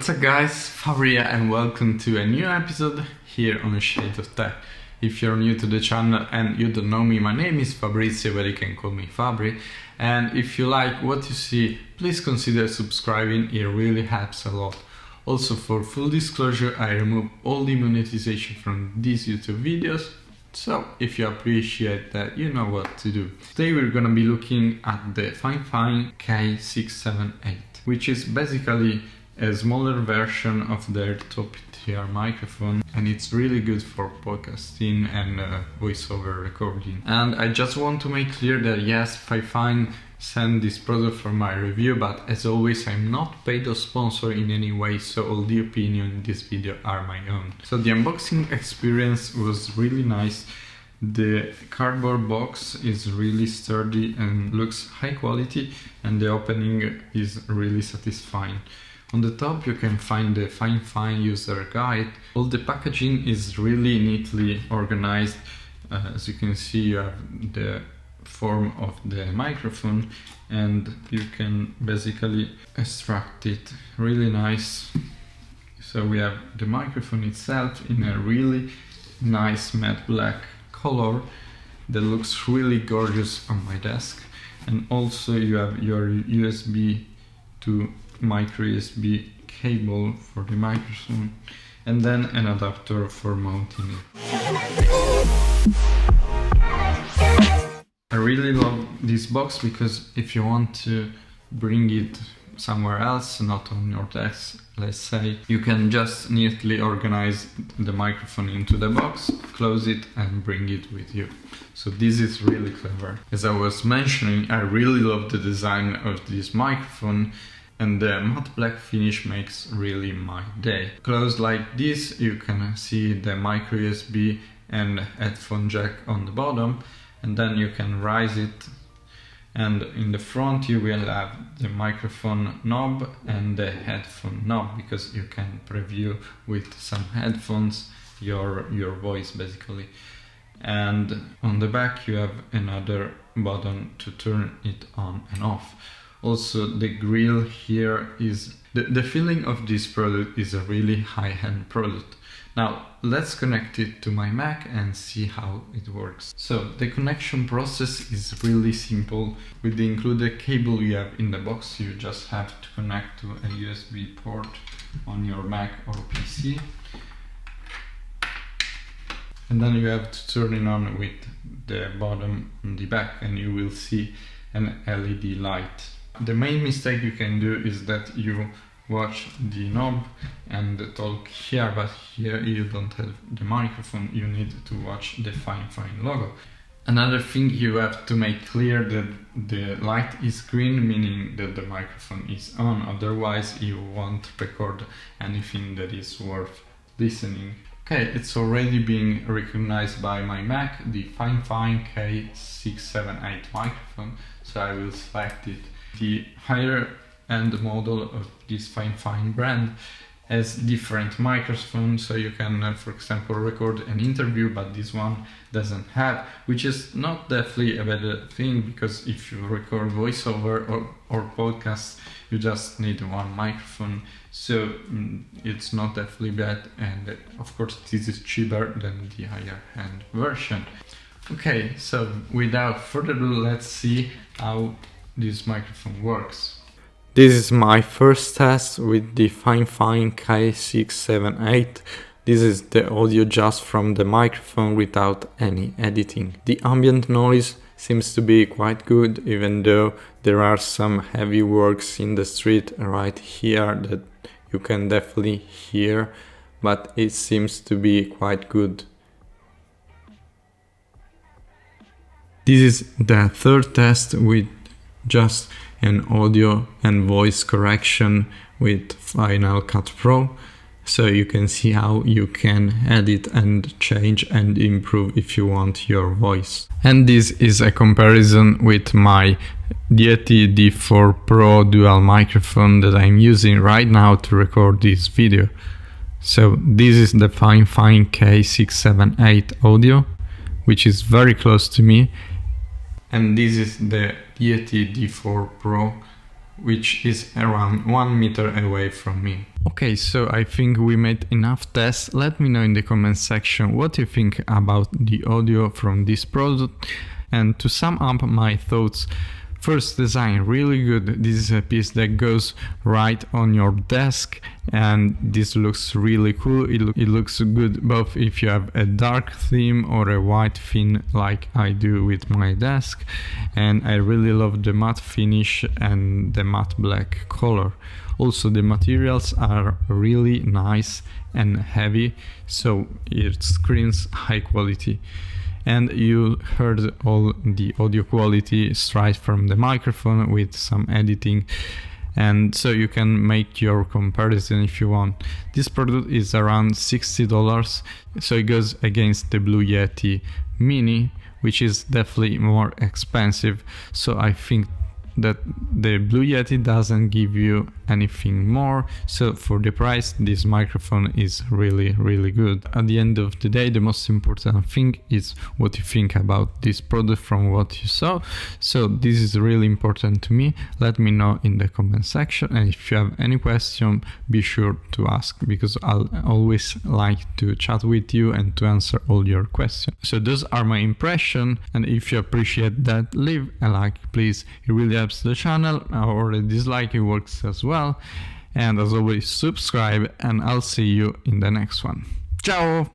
What's up guys, Fabria and welcome to a new episode here on Shade of Tech. If you're new to the channel and you don't know me, my name is Fabrizio, but you can call me Fabri. And if you like what you see, please consider subscribing, it really helps a lot. Also, for full disclosure, I remove all the monetization from these YouTube videos, so if you appreciate that, you know what to do. Today we're gonna be looking at the Fifine K678, which is basically a smaller version of their top tier microphone, and it's really good for podcasting and voiceover recording. And I just want to make clear that yes, Fifine sent this product for my review, but as always I'm not paid or sponsored in any way, so all the opinions in this video are my own. So the unboxing experience was really nice. The cardboard box is really sturdy and looks high quality, and the opening is really satisfying. On the top you can find the Fifine user guide. All the packaging is really neatly organized. As you can see, you have the form of the microphone and you can basically extract it. Really nice. So we have the microphone itself in a really nice matte black color that looks really gorgeous on my desk. And also you have your USB to micro USB cable for the microphone, and then an adapter for mounting it. I really love this box because if you want to bring it somewhere else, not on your desk, let's say, you can just neatly organize the microphone into the box, close it and bring it with you. So this is really clever. As I was mentioning, I really love the design of this microphone, and the matte black finish makes really my day. Closed like this, you can see the micro USB and headphone jack on the bottom, and then you can raise it, and in the front you will have the microphone knob and the headphone knob, because you can preview with some headphones your voice basically. And on the back you have another button to turn it on and off. Also, the grill here is... The feeling of this product is a really high-end product. Now, let's connect it to my Mac and see how it works. So, the connection process is really simple. With the included cable you have in the box, you just have to connect to a USB port on your Mac or PC. And then you have to turn it on with the button on the back and you will see an LED light. The main mistake you can do is that you watch the knob and talk here, but here you don't have the microphone, you need to watch the Fifine logo. Another thing you have to make clear that the light is green, meaning that the microphone is on, otherwise you won't record anything that is worth listening. Okay, it's already being recognized by my Mac, the Fifine K678 microphone, so I will select it. The higher end model of this Fifine brand has different microphones, so you can, for example, record an interview, but this one doesn't have, which is not definitely a bad thing, because if you record voiceover or podcasts, you just need one microphone, so it's not definitely bad, and of course this is cheaper than the higher end version. Okay, so without further ado, let's see how this microphone works. This is my first test with the Fifine K678. This is the audio just from the microphone without any editing. The ambient noise seems to be quite good, even though there are some heavy works in the street right here that you can definitely hear, but it seems to be quite good. This is the third test with just an audio and voice correction with Final Cut Pro, so you can see how you can edit and change and improve if you want your voice. And this is a comparison with my DEITY D4 Pro dual microphone that I'm using right now to record this video. So this is the Fifine K678 audio, which is very close to me, and this is the DEITY D4 Pro which is around 1 meter away from me. Okay, so I think we made enough tests. Let me know in the comment section what you think about the audio from this product. And to sum up my thoughts, first, design, really good. This is a piece that goes right on your desk, and this looks really cool. It looks good both if you have a dark theme or a white theme like I do with my desk. And I really love the matte finish and the matte black color. Also, the materials are really nice and heavy, so it screams high quality. And you heard all the audio quality straight from the microphone with some editing, and so you can make your comparison if you want. This product is around $60, so it goes against the Blue Yeti Mini, which is definitely more expensive. So I think that the Blue Yeti doesn't give you anything more, so for the price this microphone is really good. At the end of the day, the most important thing is what you think about this product from what you saw, so this is really important to me. Let me know in the comment section, and if you have any question, be sure to ask, because I'll always like to chat with you and to answer all your questions. So those are my impressions, and if you appreciate that, leave a like please, it really helps the channel, or a dislike, it works as well. And as always, subscribe, and I'll see you in the next one. Ciao!